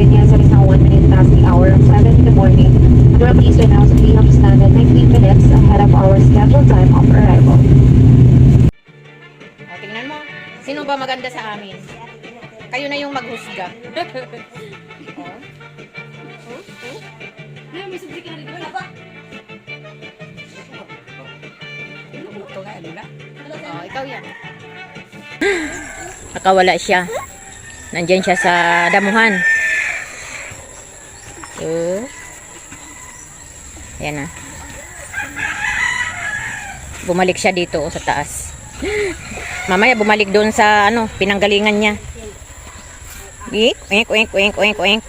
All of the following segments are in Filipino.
Yes, it is now 1 minute past the hour of 7 in the morning. And we're pleased to announce that we have started 19 minutes ahead of our scheduled time of arrival. O, tingnan mo. Sino ba maganda sa amin? Kayo na yung maghusga. Oh, ikaw yan. Nakawala siya. Nandyan siya sa damuhan. Ayan na. Bumalik siya dito sa taas. Mamaya bumalik doon sa pinanggalingan niya. Oink, oink, oink, oink, oink.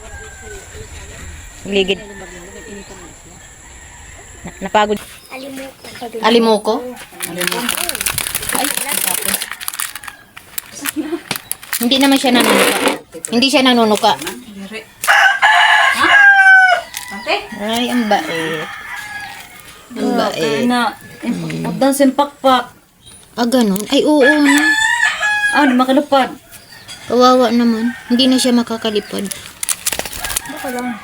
Ligid. Napagod. Alimuko. Alimuko. Ay, tapos. Hindi naman siya nanunuka. Hindi siya nanunuka. Ay, ang bait. Ang bait. Abdan simpakpak. Ah, ganun? Ay, oo na. Di makalapad. Kawawa naman. Hindi na siya makakalipad. Baka lang.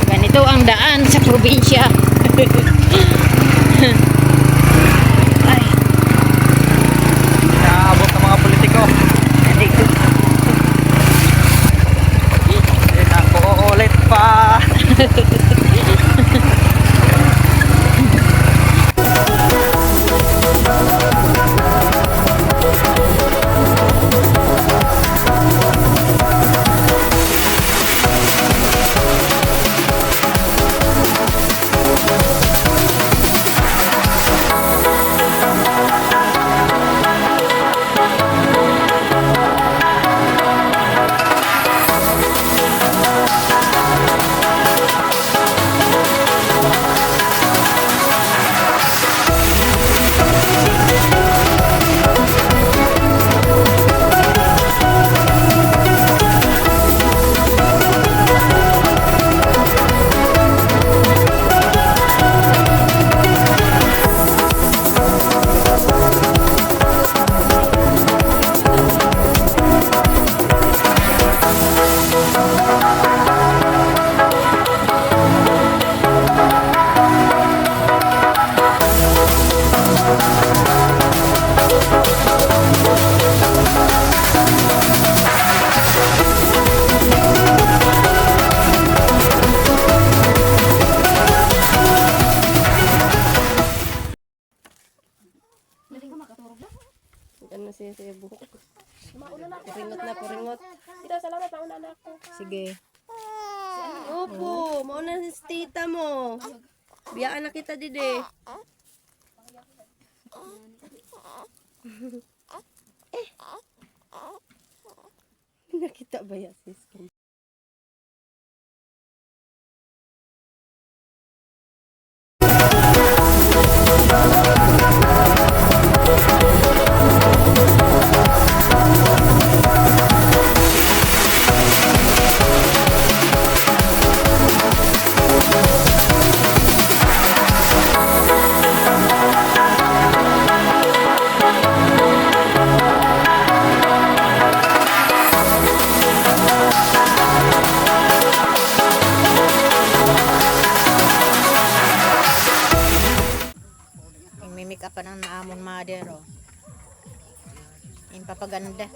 Ganito ang daan sa probinsya. Ay. Naabot ng mga politiko. Then ako ulit pa. Ano siya buhok. Puringot na, puringot. Tita, salamat. Mauna na ako. Sige. Opo, mauna si tita mo. Biyaan na kita, dide. Nakita ba yan, sis? Mimik pa ng naamon mother, oh. Yung papaganda.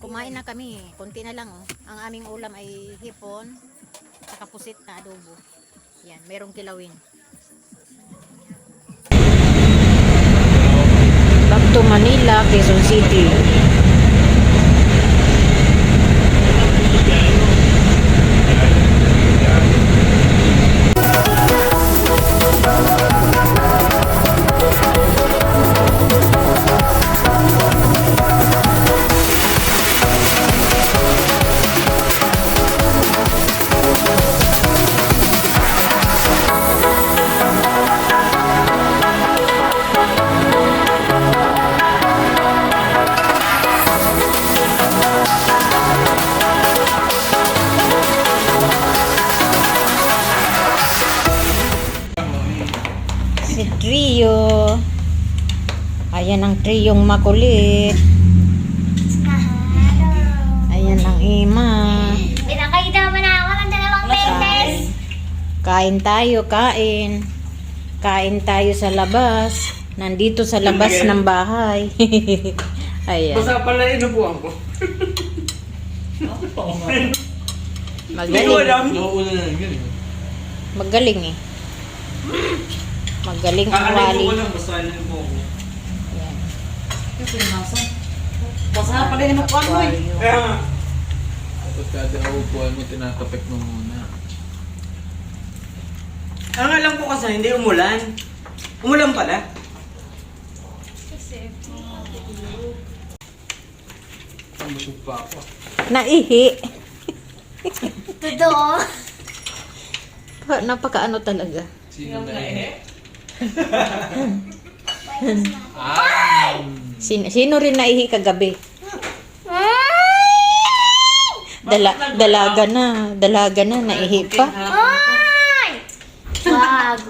Kumain na kami. Kunti na lang, oh. Ang aming ulam ay hipon, saka pusit na adobo. Yan, merong kilawin. Back to Manila, Quezon City. si trio. Ayan ang triyong makulit. Ayan ang ima. Pinakita mo na ako ng 2 beses. Kain tayo, kain. Kain tayo sa labas. Nandito sa labas ng bahay. Ayan. Basta pala inupuan ko. Magaling. Nauuna na lang yun. Magaling eh. Magaling ang wali. lang, basta inupo ko. Ayan. Basta pala inupuan mo eh. Kaya nga. Tapos kada kaupuan mo, tinatapik mo muna. Ang alam ko kasi hindi umulan. Umulan pala. Ang busog pa ako. Naihi. Totoo. Napakaano talaga. Sino na eh? Sino rin naihi kagabi? Dalaga na, naihi pa. Ay! Wag.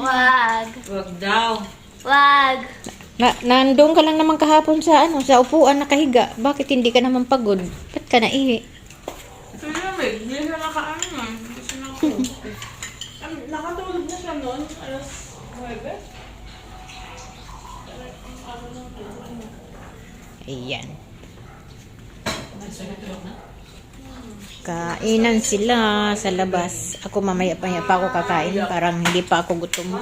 Wag. Wag daw. Wag. Nandoon ka lang naman kahapon sa sa upuan nakahiga. Bakit hindi ka naman pagod? Ba't ka naihi? Ito naman, hindi siya nakaano na. Hindi siya nakakuha. Nakatulog na siya noon, alas 9. Ayan. Kainan sila sa labas. Ako mamaya pa ako kakain. Parang hindi pa ako gutom.